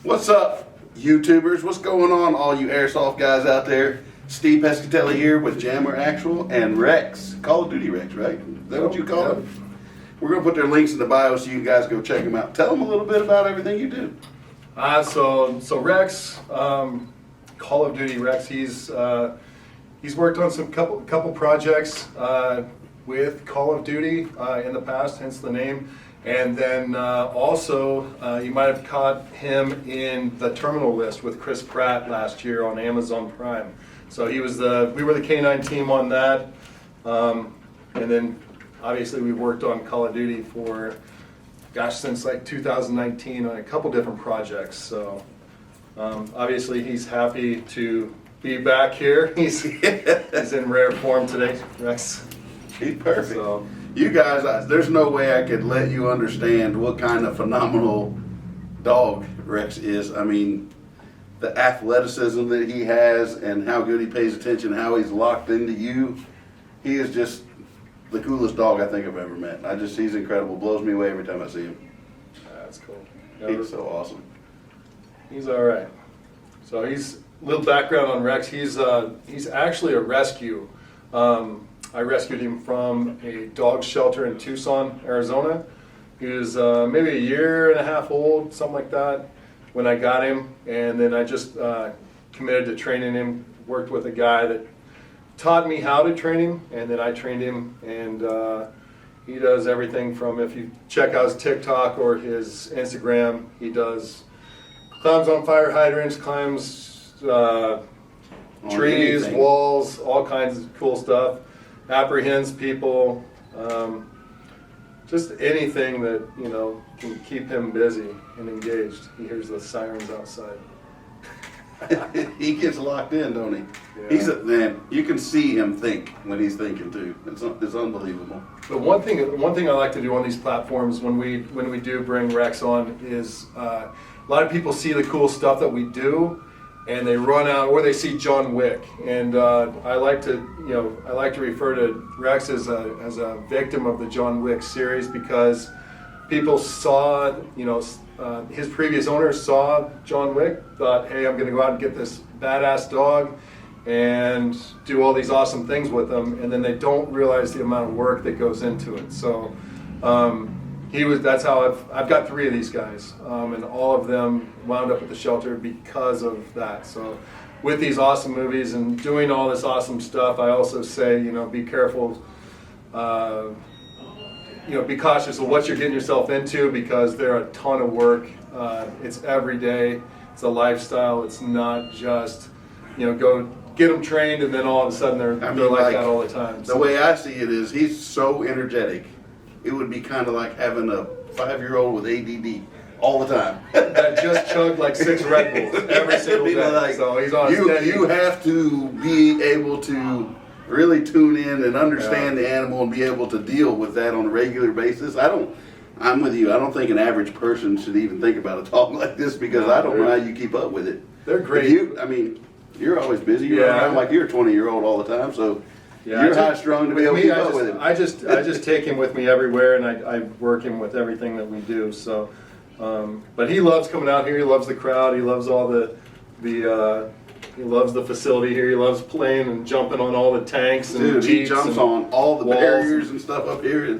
What's up, YouTubers? What's going on, all you Airsoft guys out there? Steve Pescatelli here with Jammer Actual and Rex. Call of Duty Rex, right? Is that what you call it? We're going to put their links in the bio so you guys go check them out. Tell them a little bit about everything you do. So Rex, Call of Duty Rex, he's worked on some couple projects with Call of Duty in the past, hence the name. And then also, you might have caught him in the Terminal List with Chris Pratt last year on Amazon Prime. So we were the K9 team on that. And then obviously we worked on Call of Duty for, since like 2019 on a couple different projects. So obviously he's happy to be back here. He's in rare form today, Rex. He's perfect. So, you guys, there's no way I could let you understand what kind of phenomenal dog Rex is. I mean, the athleticism that he has and how good he pays attention, how he's locked into you. He is just the coolest dog I think I've ever met. He's incredible. Blows me away every time I see him. that's cool. He's so awesome. He's all right. So he's a little background on Rex. He's actually a rescue. I rescued him from a dog shelter in Tucson, Arizona. He was maybe a year and a half old, something like that, when I got him. And then I just committed to training him. Worked with a guy that taught me how to train him, and then I trained him. And he does everything from, if you check out his TikTok or his Instagram, he climbs on fire hydrants, climbs trees, anything. walls, all kinds of cool stuff. Apprehends people, just anything that can keep him busy and engaged. He hears the sirens outside. He gets locked in, don't he? Yeah. Man. You can see him think when he's thinking too. It's unbelievable. But one thing I like to do on these platforms when we do bring Rex on is a lot of people see the cool stuff that we do, and they run out, or they see John Wick. And I like to refer to Rex as a victim of the John Wick series, because people saw, his previous owners saw John Wick, thought, hey, I'm going to go out and get this badass dog and do all these awesome things with him, and then they don't realize the amount of work that goes into it. So that's how I've got 3 of these guys, and all of them wound up at the shelter because of that. So with these awesome movies and doing all this awesome stuff, I also say, be careful, be cautious of what you're getting yourself into, because they're a ton of work. It's every day. It's a lifestyle. It's not just, go get them trained and then all of a sudden they're like that all the time. The way I see it is, he's so energetic. It would be kind of like having a 5-year-old with ADD all the time. That just chugged like 6 Red Bulls every single day. Like, so he's on you have to be able to really tune in and understand the animal and be able to deal with that on a regular basis. I'm with you. I don't think an average person should even think about a dog like this, because I don't know how you keep up with it. They're great. You're always busy. You're around like you're a 20-year-old all the time, so you're high strung to be able to keep up with him. I just take him with me everywhere, and I work him with everything that we do. So, but he loves coming out here. He loves the crowd. He loves all he loves the facility here. He loves playing and jumping on all the tanks and Dude, he jeeps jumps and on all the walls barriers and stuff up here.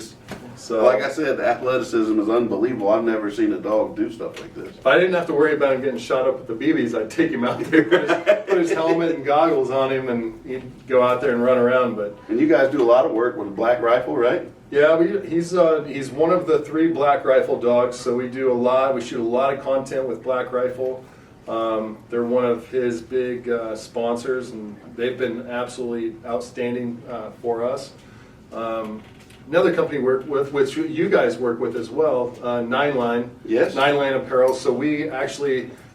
So, like I said, the athleticism is unbelievable. I've never seen a dog do stuff like this. If I didn't have to worry about him getting shot up with the BBs, I'd take him out there, put his helmet and goggles on him, and he'd go out there and run around. And you guys do a lot of work with a black rifle, right? Yeah, he's one of the 3 black rifle dogs. So we shoot a lot of content with black rifle. They're one of his big sponsors, and they've been absolutely outstanding for us. Another company we work with, which you guys work with as well, 9line. Yes. 9line Apparel. So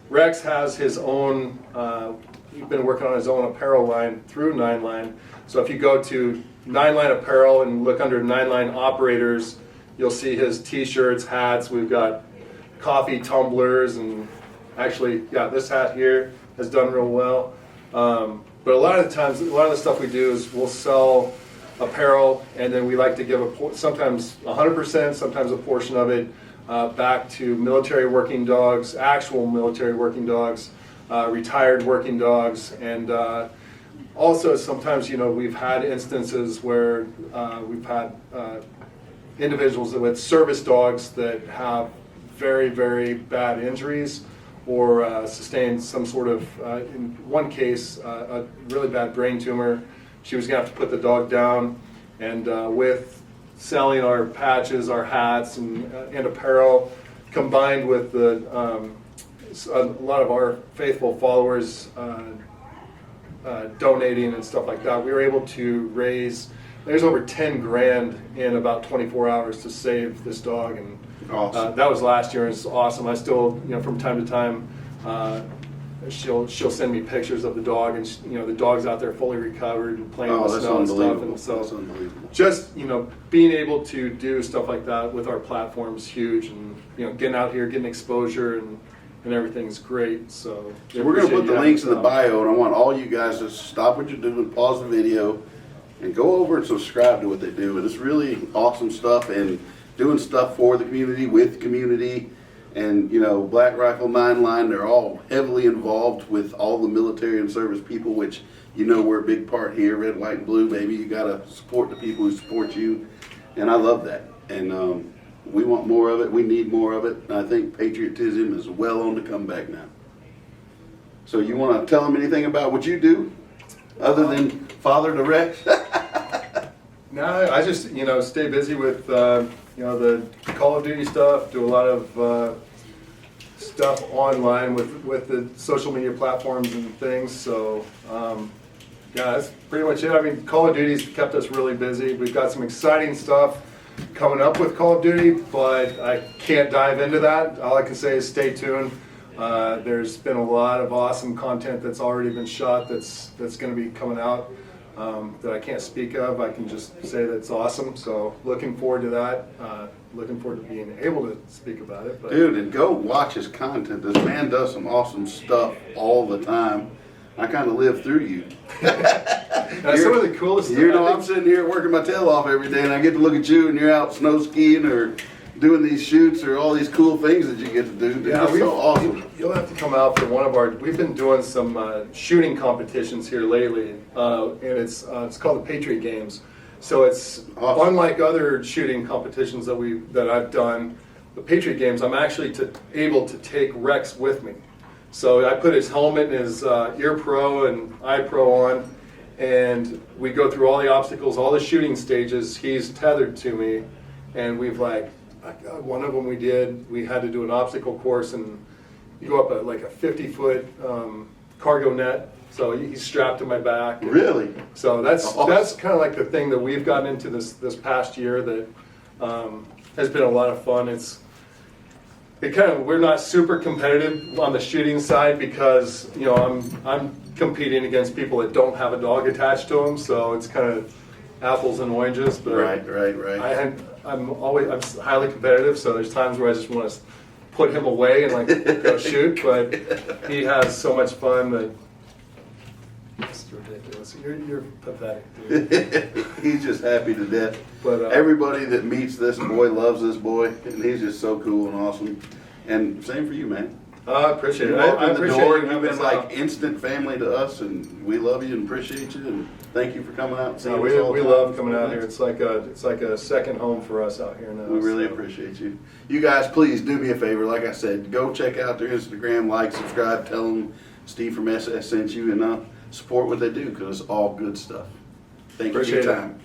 Rex has his own, he's been working on his own apparel line through 9line. So if you go to 9line Apparel and look under 9line Operators, you'll see his t-shirts, hats. We've got coffee tumblers, and actually, this hat here has done real well. But a lot of the stuff we do is we'll sell apparel, and then we like to give sometimes 100%, sometimes a portion of it back to military working dogs, actual military working dogs, retired working dogs, and also sometimes, you know, we've had instances where we've had individuals with service dogs that have very, very bad injuries or sustained some sort of, in one case, a really bad brain tumor. She was going to have to put the dog down, and with selling our patches, our hats, and apparel, combined with the a lot of our faithful followers donating and stuff like that, we were able to raise, there's over 10 grand in about 24 hours to save this dog, and Awesome. that was last year. It's awesome. I still, you know, from time to time, she'll send me pictures of the dog, and you know, the dog's out there fully recovered and playing in the That's snow and stuff. unbelievable. And so, That's unbelievable. just, you know, being able to do stuff like that with our platform is huge, and you know, getting out here, getting exposure, and everything's great. So We're going to put the links in the bio, and I want all you guys to stop what you're doing, pause the video, and go over and subscribe to what they do. And it's really awesome stuff, and doing stuff for the community, with the community. And, you know, Black Rifle 9 Line, they're all heavily involved with all the military and service people, which, you know, we're a big part here. Red, white, and blue, baby. You got to support the people who support you. And I love that. And we want more of it. We need more of it. And I think patriotism is well on the comeback now. So you want to tell them anything about what you do, other than father to Rex? No, I just, you know, stay busy with, you know, the Call of Duty stuff, do a lot of stuff online with the social media platforms and things. So, yeah, that's pretty much it. I mean, Call of Duty's kept us really busy. We've got some exciting stuff coming up with Call of Duty, but I can't dive into that. All I can say is stay tuned. There's been a lot of awesome content that's already been shot that's going to be coming out that I can't speak of. I can just say that it's awesome. So looking forward to that. Looking forward to being able to speak about it. But Dude, and go watch his content. This man does some awesome stuff all the time. I kind of live through you. that's some of the coolest stuff. You know, I'm sitting here working my tail off every day, and I get to look at you, and you're out snow skiing or doing these shoots or all these cool things that you get to do. Dude, Yeah, it's so awesome. You'll have to come out for one of our. We've been doing some shooting competitions here lately, and it's called the Patriot Games. So it's Awesome. unlike other shooting competitions that I've done. The Patriot Games, I'm actually able to take Rex with me. So I put his helmet and his ear pro and eye pro on, and we go through all the obstacles, all the shooting stages. He's tethered to me, and we've one of them we had to do an obstacle course, and you go up like a 50-foot cargo net. So he's strapped to my back. Really? So that's Awesome. kind of like the thing that we've gotten into this past year that has been a lot of fun. We're not super competitive on the shooting side because, you know, I'm competing against people that don't have a dog attached to them, so it's kind of apples and oranges. But Right. I'm highly competitive, so there's times where I just want to put him away and go shoot, but he has so much fun that it's ridiculous. You're pathetic, dude. He's just happy to death. But Everybody that meets this boy loves this boy, and he's just so cool and awesome. And same for you, man. I appreciate it. You I opened the appreciate door. you You've having been us like out. instant family to us, and we love you and appreciate you. And thank you for coming out and seeing We us all the time. love coming out here. It's like a second home for us out here now. We really so. appreciate you. You guys, please do me a favor. Like I said, go check out their Instagram, like, subscribe, tell them Steve from SS sent you, and support what they do because it's all good stuff. Thank you for Appreciate your it. time.